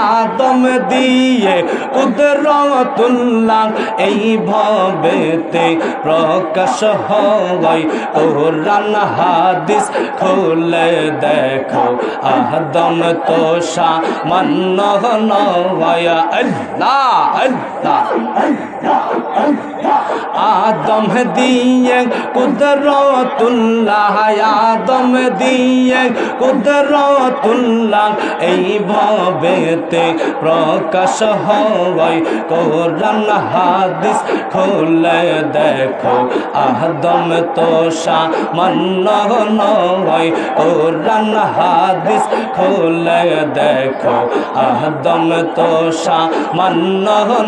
আদম দিয়ে কুদরতুল্লাহ এই ভবেতে প্রকাশ হয় কোরআন হাদিস খুলে দেখো আদম তো সামান্য নয় আল্লাহ আল্লাহ আদম দিয়ে কুদরতুল্লাহ আদম দিয়ে কুদরতুল্লাহ এই ভবেতে প্রকাশ হয় কোরআন হাদিস খুলে দেখো আদম তো সামান্য নয় কোরআন হাদিস খুলে দেখো আদম তো সামান্য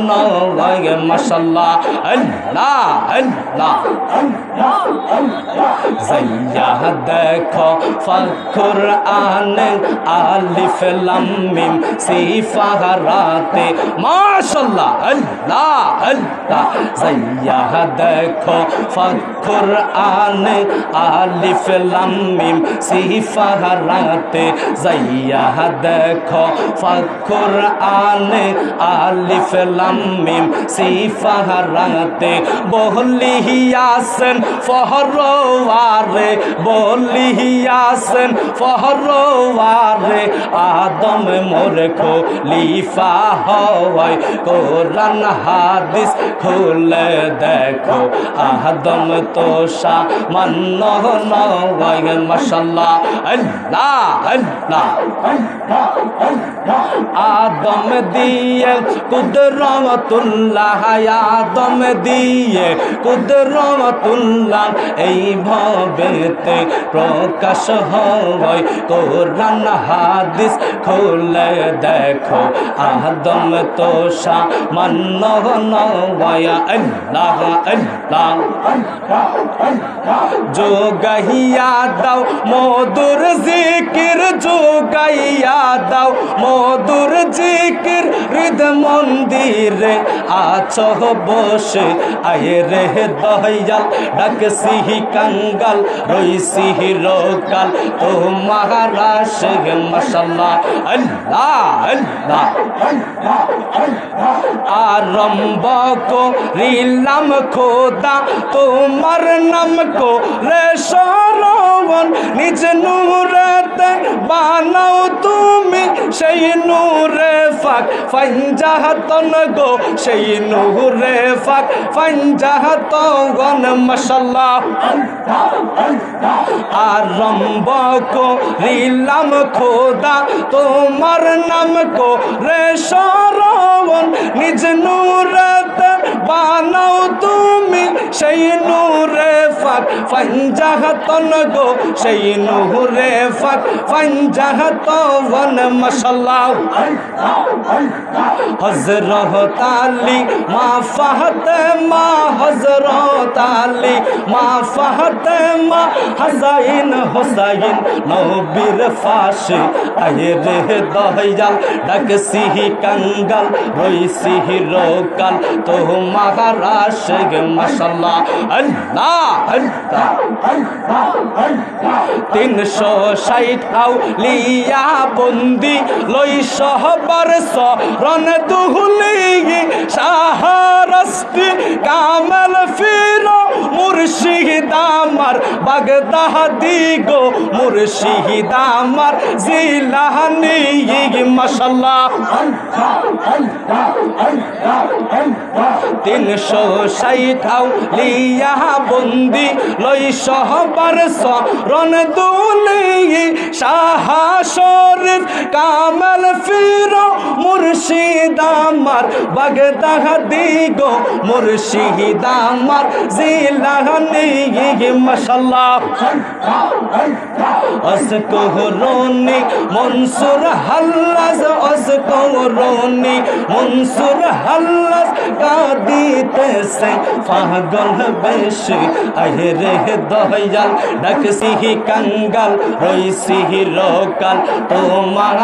নয় মাশাআল্লাহ আল্লাহ আল্লাহ যাইয়া দেখো কুরআন আলিফ লাম মিম সিফারাতে মাশাআল্লাহ আল্লাহ আল্লাহ যাইয়া দেখো কুরআন আলিফ লাম মিম সিফারাতে যাইয়া দেখো কুরআন আলিফ লাম মিম সিফারাতে বলিয়াছেন ফহরওয়ারে বলিয়াছেন ফহরওয়ারে আদম মোর খলিফা হয় কোরআন হাদিস খুলে দেখো আদম তো সামান্য নয় মাশাআল্লাহ আল্লাহ আল্লাহ আদম দিয়ে কুদরতুল্লাহ আদম দিয়ে কুদরতুল্লাহ এই ভবেতে প্রকাশ হয় কোরআন হাদিস খুলে দেখো আদম তো সামান্য নয় আল্লাহ আল্লাহ যোগাইয়া দাও মধুর জিকির যোগাইয়া দাও মধুর জিকির হৃদ মন্দিরে আছো বসে আয়ে রে দয়াল ডাকসি কাঙ্গাল রইসি রোকাল তোমার আশিক মাশাআল্লাহ আল্লাহ আল্লাহ আরম্ভ করিলাম খোদা তোমার নাম কো রে শরণ নিজ নূরেতে বানাও তুমি সেই নূরে ফাক ফাঞ্জাহাতন গো সেই নূরে ফাক ফাঞ্জাহাতন মাশাআল্লাহ আরম্ভ করিলাম খোদা তোমার নাম কো রে শরণ নিজ নূরেতে বানাও তুমি সেই নূরে ফাক ফাঞ্জাহাতন গো সেই নূরে ফাক ফাঞ্জাহাতন মাশাআল্লাহ হযরত আলী মা ফাতেমা হযরত আলী মা ফাতেমা হাসাইন হোসাইন নবীর ফাশে আয়ে রে দয়াল ডাকসি কাঙ্গাল রইসি রোকাল তোমার আশিক মাশাআল্লাহ আল্লাহ আল্লাহ 360 আউলিয়া বন্দি লই সহবার শরণ দুহুলি শাহরাস্তি কামাল ফিরো মুর্শিদ আমার বাগদাদি গো মুর্শিদ আমার জিলানি মাশাআল্লাহ 360 আউলিয়া বন্দি লই সহবার শরণ দুহুলি শাহ শরীফ কামাল ফিরো মুর্শিদ আমার বাগদাদি গো মুর্শিদ আমার জিলানি মাশাআল্লাহ আসকুরুনি মনসুর হাল্লাজ আসকুরুনি মনসুর হাল্লাজ কাঁদিতেছে পাগল বেশে আয়ে রে দয়াল ডাকসি কাঙ্গাল রইসি রোকাল তোমার